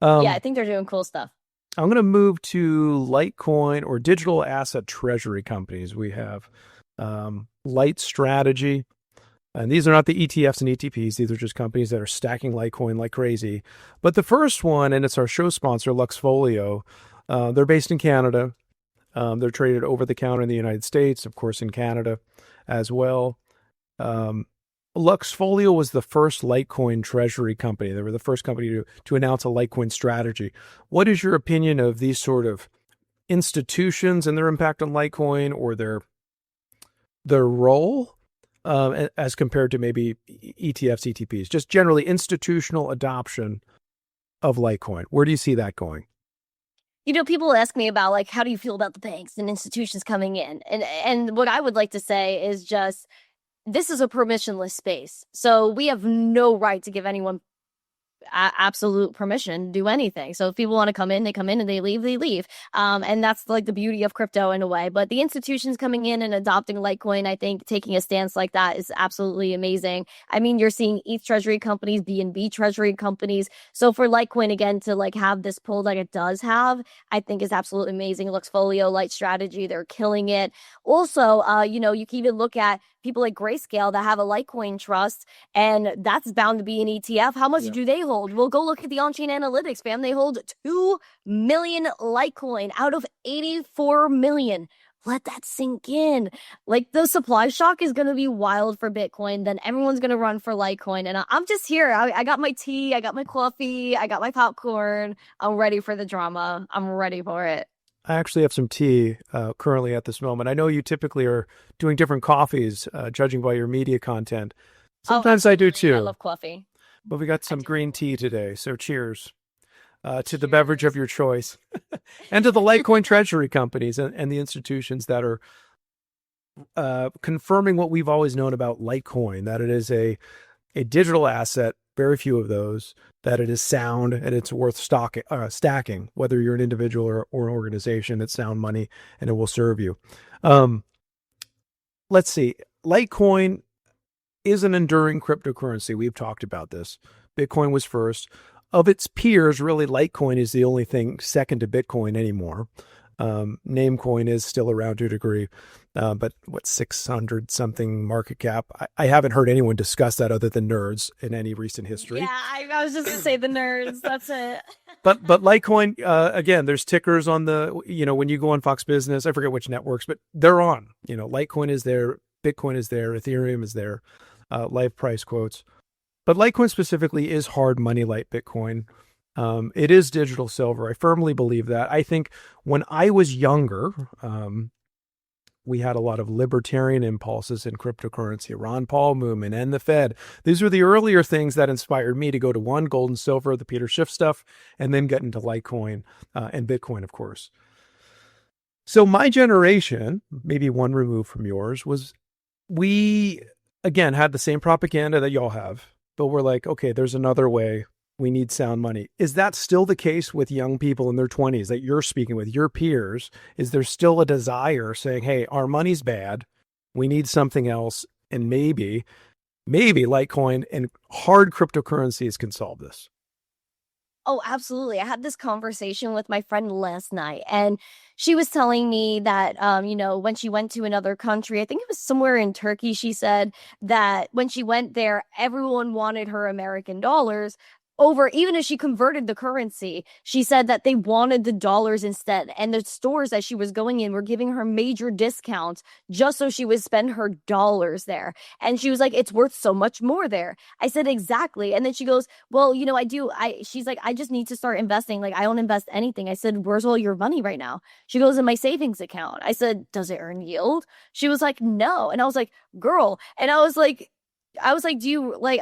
Yeah, I think they're doing cool stuff. I'm going to move to Litecoin or digital asset treasury companies. We have LiteStrategy. And these are not the ETFs and ETPs. These are just companies that are stacking Litecoin like crazy. But the first one, and it's our show sponsor, Luxfolio, they're based in Canada. They're traded over the counter in the United States, of course, in Canada as well. Luxfolio was the first Litecoin treasury company. They were the first company to announce a Litecoin strategy. What is your opinion of these sort of institutions and their impact on Litecoin or their role? As compared to maybe ETFs, ETPs, just generally institutional adoption of Litecoin. Where do you see that going? People ask me about like, how do you feel about the banks and institutions coming in? And what I would like to say is just, this is a permissionless space. So we have no right to give anyone absolute permission to do anything. So if people want to come in, they come in, and they leave. And that's like the beauty of crypto in a way. But the institutions coming in and adopting Litecoin, I think taking a stance like that is absolutely amazing. I mean, you're seeing ETH treasury companies, BNB treasury companies. So for Litecoin again to like have this pull that it does have, I think is absolutely amazing. Luxfolio, LiteStrategy, they're killing it. Also, you can even look at people like Grayscale that have a Litecoin trust, and that's bound to be an ETF. How much do they hold? Well, go look at the on-chain analytics, fam. They hold 2 million Litecoin out of 84 million. Let that sink in. Like, the supply shock is going to be wild for Bitcoin. Then everyone's going to run for Litecoin. And I'm just here. I got my tea. I got my coffee. I got my popcorn. I'm ready for the drama. I'm ready for it. I actually have some tea currently at this moment. I know you typically are doing different coffees, judging by your media content. Sometimes I do too. I love coffee. But we got some green tea today, so cheers to the beverage of your choice. And to the Litecoin treasury companies and the institutions that are confirming what we've always known about Litecoin, that it is a digital asset, very few of those, that it is sound and it's worth stacking, whether you're an individual or an organization. It's sound money and it will serve you. Let's see. Litecoin is an enduring cryptocurrency. We've talked about this. Bitcoin was first. of its peers, really, Litecoin is the only thing second to Bitcoin anymore. Namecoin is still around to a degree, but 600 something market cap. I haven't heard anyone discuss that other than nerds in any recent history. Yeah, I was just gonna say the nerds. That's it. But Litecoin, again, there's tickers on the, when you go on Fox Business, I forget which networks, but they're on. Litecoin is there, Bitcoin is there, Ethereum is there, live price quotes. But Litecoin specifically is hard money like Bitcoin. It is digital silver. I firmly believe that. I think when I was younger, we had a lot of libertarian impulses in cryptocurrency, Ron Paul movement and the Fed. These were the earlier things that inspired me to go to one, gold and silver, the Peter Schiff stuff, and then get into Litecoin and Bitcoin, of course. So my generation, maybe one removed from yours, we, again, had the same propaganda that y'all have, but we're like, okay, there's another way. We need sound money. Is that still the case with young people in their 20s that you're speaking with, your peers? Is there still a desire saying, hey, our money's bad, we need something else, and maybe Litecoin and hard cryptocurrencies can solve this? Oh, absolutely. I had this conversation with my friend last night, and she was telling me that, when she went to another country, I think it was somewhere in Turkey, she said that when she went there, everyone wanted her American dollars over, even if she converted the currency. She said that they wanted the dollars instead. And the stores that she was going in were giving her major discounts just so she would spend her dollars there. And she was like, it's worth so much more there. I said, exactly. And then she goes, well, she's like, I just need to start investing. Like, I don't invest anything. I said, where's all your money right now? She goes, in my savings account. I said, does it earn yield? She was like, no. And I was like, girl. And I was like, do you like,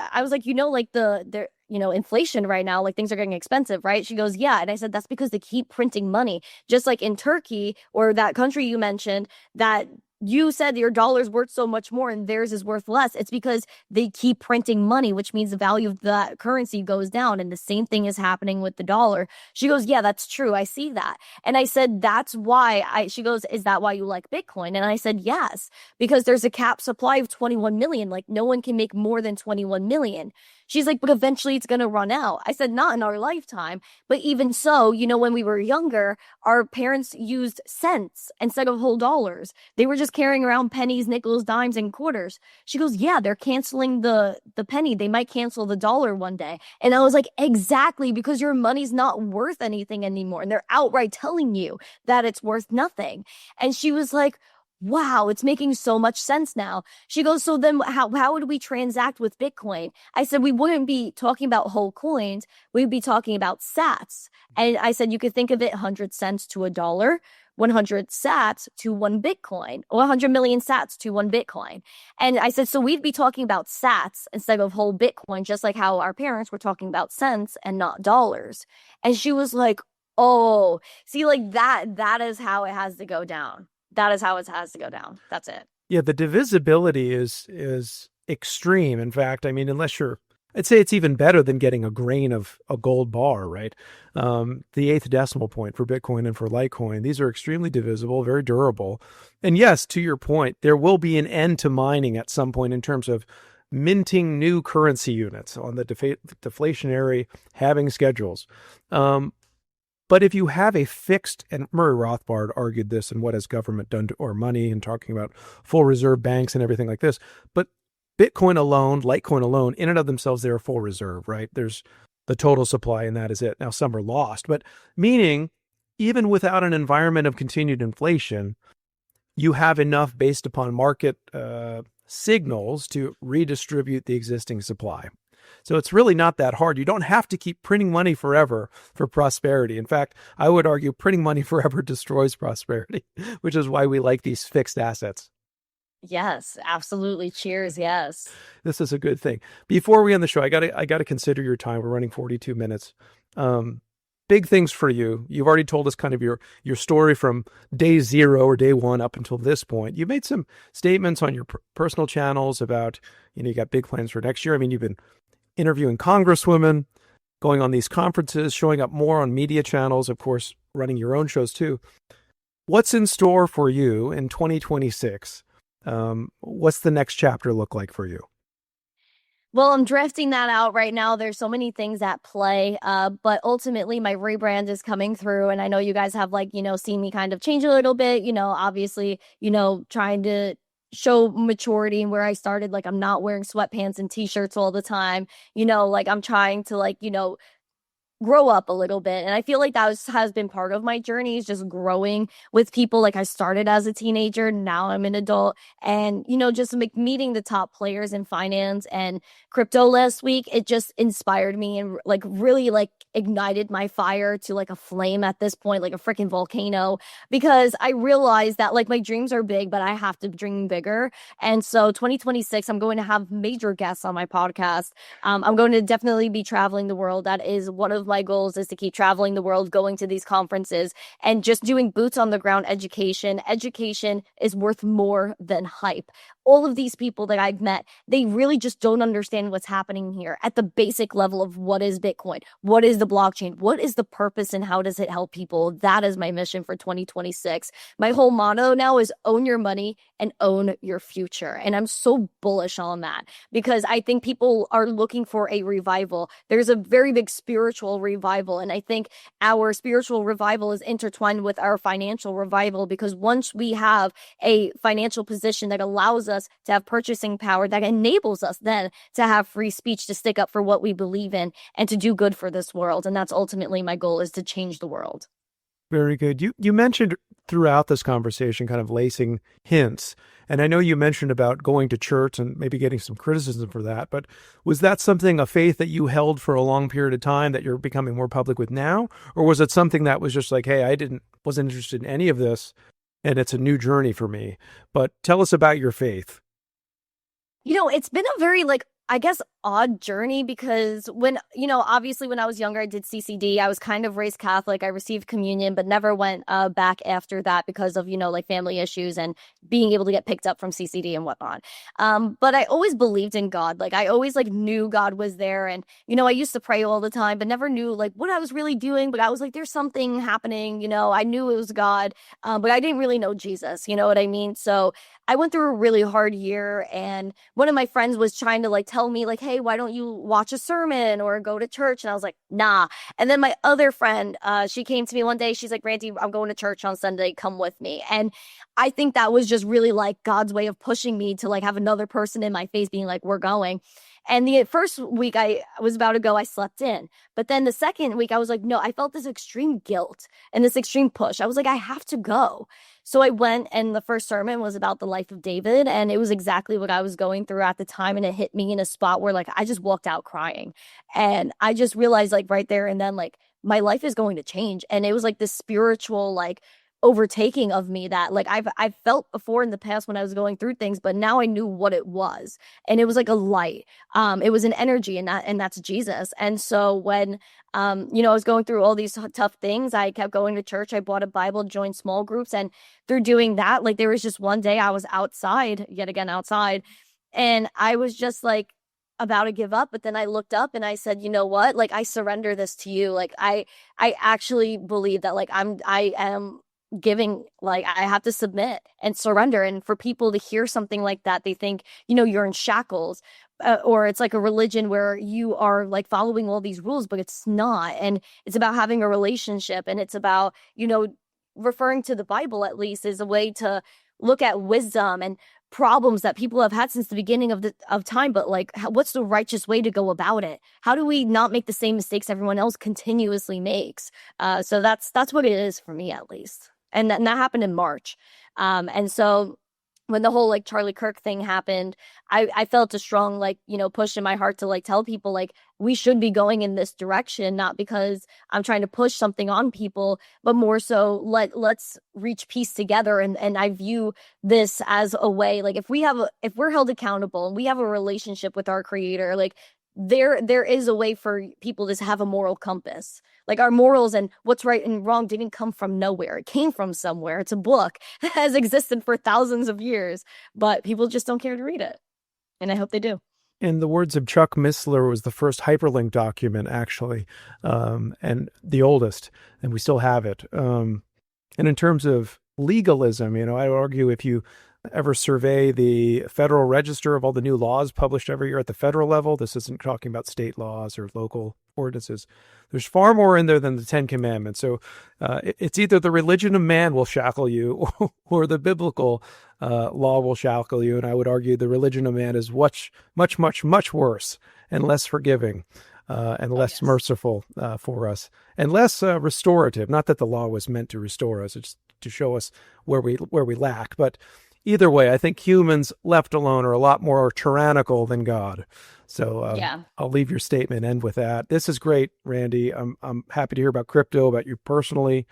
the inflation right now, like things are getting expensive, right? She goes, yeah. And I said, that's because they keep printing money. Just like in Turkey, or that country you mentioned, that you said your dollar's worth so much more and theirs is worth less. It's because they keep printing money, which means the value of that currency goes down. And the same thing is happening with the dollar. She goes, yeah, that's true. I see that. And I said, that's why she goes, is that why you like Bitcoin? And I said, yes, because there's a cap supply of 21 million. Like, no one can make more than 21 million. She's like, but eventually it's going to run out. I said, not in our lifetime. But even so, when we were younger, our parents used cents instead of whole dollars. They were just carrying around pennies, nickels, dimes, and quarters. She goes, yeah, they're canceling the penny. They might cancel the dollar one day. And I was like, exactly, because your money's not worth anything anymore. And they're outright telling you that it's worth nothing. And she was like, wow, it's making so much sense now. She goes, so then how would we transact with Bitcoin? I said, we wouldn't be talking about whole coins. We'd be talking about sats. And I said, you could think of it 100 cents to $1, 100 sats to 1 Bitcoin, or 100 million sats to 1 Bitcoin. And I said, so we'd be talking about sats instead of whole Bitcoin, just like how our parents were talking about cents and not dollars. And she was like, oh, see, like that is how it has to go down. That is how it has to go down. That's it. Yeah, the divisibility is extreme. In fact, I mean, I'd say it's even better than getting a grain of a gold bar, right? The 8th decimal point for Bitcoin and for Litecoin. These are extremely divisible, very durable. And yes, to your point, there will be an end to mining at some point in terms of minting new currency units on the deflationary halving schedules. But if you have a fixed, and Murray Rothbard argued this in What Has Government Done to Our Money, and talking about full reserve banks and everything like this, but Bitcoin alone, Litecoin alone, in and of themselves, they're a full reserve, right? There's the total supply, and that is it. Now, some are lost, but meaning even without an environment of continued inflation, you have enough based upon market signals to redistribute the existing supply. So it's really not that hard. You don't have to keep printing money forever for prosperity. In fact, I would argue printing money forever destroys prosperity, which is why we like these fixed assets. Yes, absolutely. Cheers. Yes. This is a good thing. Before we end the show, I gotta consider your time. We're running 42 minutes. Big things for you. You've already told us kind of your story from day 0 or day 1 up until this point. You made some statements on your personal channels about, you got big plans for next year. I mean, you've been interviewing congresswomen, going on these conferences, showing up more on media channels, of course, running your own shows too. What's in store for you in 2026? What's the next chapter look like for you? Well, I'm drafting that out right now. There's so many things at play. But ultimately my rebrand is coming through. And I know you guys have seen me kind of change a little bit, obviously, trying to show maturity and where I started. Like I'm not wearing sweatpants and t-shirts all the time, like I'm trying to grow up a little bit. And I feel like has been part of my journey, is just growing with people. Like I started as a teenager, now I'm an adult, and just meeting the top players in finance and crypto last week, it just inspired me and really ignited my fire to a flame at this point, like a freaking volcano, because I realized that my dreams are big, but I have to dream bigger. And so 2026, I'm going to have major guests on my podcast. I'm going to definitely be traveling the world. That is one of my goals, is to keep traveling the world, going to these conferences and just doing boots on the ground education. Education is worth more than hype. All of these people that I've met, they really just don't understand what's happening here at the basic level of what is Bitcoin, what is the blockchain, what is the purpose, and how does it help people. That is my mission for 2026. My whole motto now is own your money and own your future. And I'm so bullish on that because I think people are looking for a revival. There's a very big spiritual revival. And I think our spiritual revival is intertwined with our financial revival, because once we have a financial position that allows us to have purchasing power, that enables us then to have free speech, to stick up for what we believe in and to do good for this world. And that's ultimately my goal, is to change the world. Very good. You mentioned throughout this conversation kind of lacing hints. And I know you mentioned about going to church and maybe getting some criticism for that, but was that something, a faith that you held for a long period of time that you're becoming more public with now? Or was it something that was just like, hey, wasn't interested in any of this and it's a new journey for me? But tell us about your faith. It's been a very I guess odd journey, because obviously when I was younger, I did CCD. I was kind of raised Catholic. I received communion, but never went back after that because of, family issues and being able to get picked up from CCD and whatnot. But I always believed in God. I always knew God was there. And, I used to pray all the time, but never knew what I was really doing. But I was there's something happening, I knew it was God, but I didn't really know Jesus. You know what I mean? So I went through a really hard year, and one of my friends was trying to tell me hey, why don't you watch a sermon or go to church? And I was like, nah. And then my other friend, she came to me one day. She's like, Randy, I'm going to church on Sunday. Come with me. And I think that was just really God's way of pushing me to have another person in my face being we're going. And the first week I was about to go, I slept in. But then the second week I was no, I felt this extreme guilt and this extreme push. I was I have to go. So I went, and the first sermon was about the life of David. And it was exactly what I was going through at the time. And it hit me in a spot where I just walked out crying. And I just realized right there and then, my life is going to change. And it was this spiritual, overtaking of me that I've felt before in the past when I was going through things, but now I knew what it was. And it was a light. It was an energy, and that's Jesus. And so when I was going through all these tough things, I kept going to church. I bought a Bible, joined small groups, and through doing that, there was just one day I was outside, yet again outside, and I was just about to give up. But then I looked up and I said, you know what? I surrender this to you. I actually believe that I am giving, I have to submit and surrender. And for people to hear something like that, they think, you're in shackles, or it's a religion where you are following all these rules, but it's not. And it's about having a relationship, and it's about, referring to the Bible, at least, as a way to look at wisdom and problems that people have had since the beginning of time. But what's the righteous way to go about it? How do we not make the same mistakes everyone else continuously makes? So that's what it is for me, at least. And that happened in March. And so when the whole Charlie Kirk thing happened, I felt a strong push in my heart to tell people we should be going in this direction, not because I'm trying to push something on people, but more so let's reach peace together. And I view this as a way, if we're held accountable and we have a relationship with our creator, there is a way for people to have a moral compass. Our morals and what's right and wrong didn't come from nowhere. It came from somewhere. It's a book that has existed for thousands of years, but people just don't care to read it. And I hope they do. In the words of Chuck Missler, was the first hyperlink document, actually, and the oldest, and we still have it. And in terms of legalism, I would argue if you ever survey the Federal Register of all the new laws published every year at the federal level, this isn't talking about state laws or local ordinances, there's far more in there than the 10 Commandments. So it's either the religion of man will shackle you or the biblical law will shackle you. And I would argue the religion of man is much, much, much, much worse and less forgiving and less merciful for us and less restorative. Not that the law was meant to restore us, it's to show us where we lack. But either way, I think humans left alone are a lot more tyrannical than God. So I'll leave your statement, end with that. This is great, Randi. I'm happy to hear about crypto, about you personally.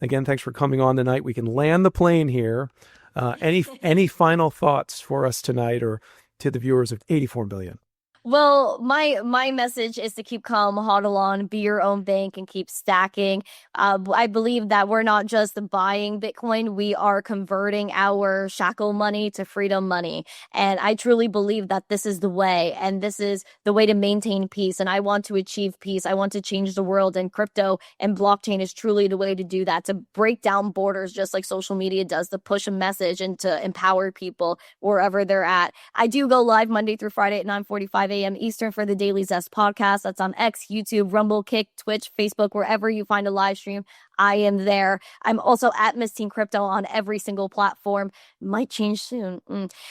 Again, thanks for coming on tonight. We can land the plane here. Any final thoughts for us tonight or to the viewers of 84 billion? Well, my message is to keep calm, hodl on, be your own bank, and keep stacking. I believe that we're not just buying Bitcoin, we are converting our shackle money to freedom money. And I truly believe that this is the way, and this is the way to maintain peace. And I want to achieve peace. I want to change the world, and crypto and blockchain is truly the way to do that, to break down borders just like social media does, to push a message and to empower people wherever they're at. I do go live Monday through Friday at 9:45 a.m. Eastern for the Daily Zest Podcast. That's on X, YouTube, Rumble, Kick, Twitch, Facebook, wherever you find a live stream. I am there. I'm also at Miss Teen Crypto on every single platform. Might change soon.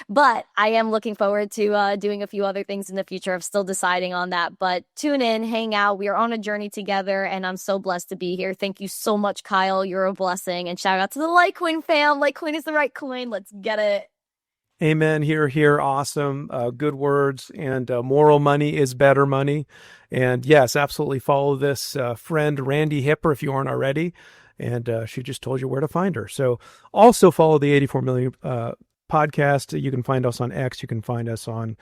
But I am looking forward to doing a few other things in the future. I'm still deciding on that. But tune in, hang out. We are on a journey together, and I'm so blessed to be here. Thank you so much, Kyle. You're a blessing. And shout out to the Litecoin fam. Litecoin is the right coin. Let's get it. Amen. Here. Awesome. Good words. And moral money is better money. And yes, absolutely follow this friend, Randi Hipper, if you aren't already. And she just told you where to find her. So also follow the 84 million podcast. You can find us on X. You can find us on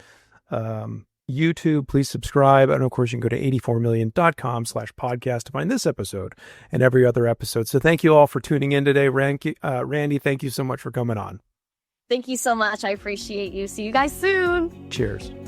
YouTube. Please subscribe. And of course, you can go to 84million.com/podcast to find this episode and every other episode. So thank you all for tuning in today. Randi, thank you so much for coming on. Thank you so much. I appreciate you. See you guys soon. Cheers.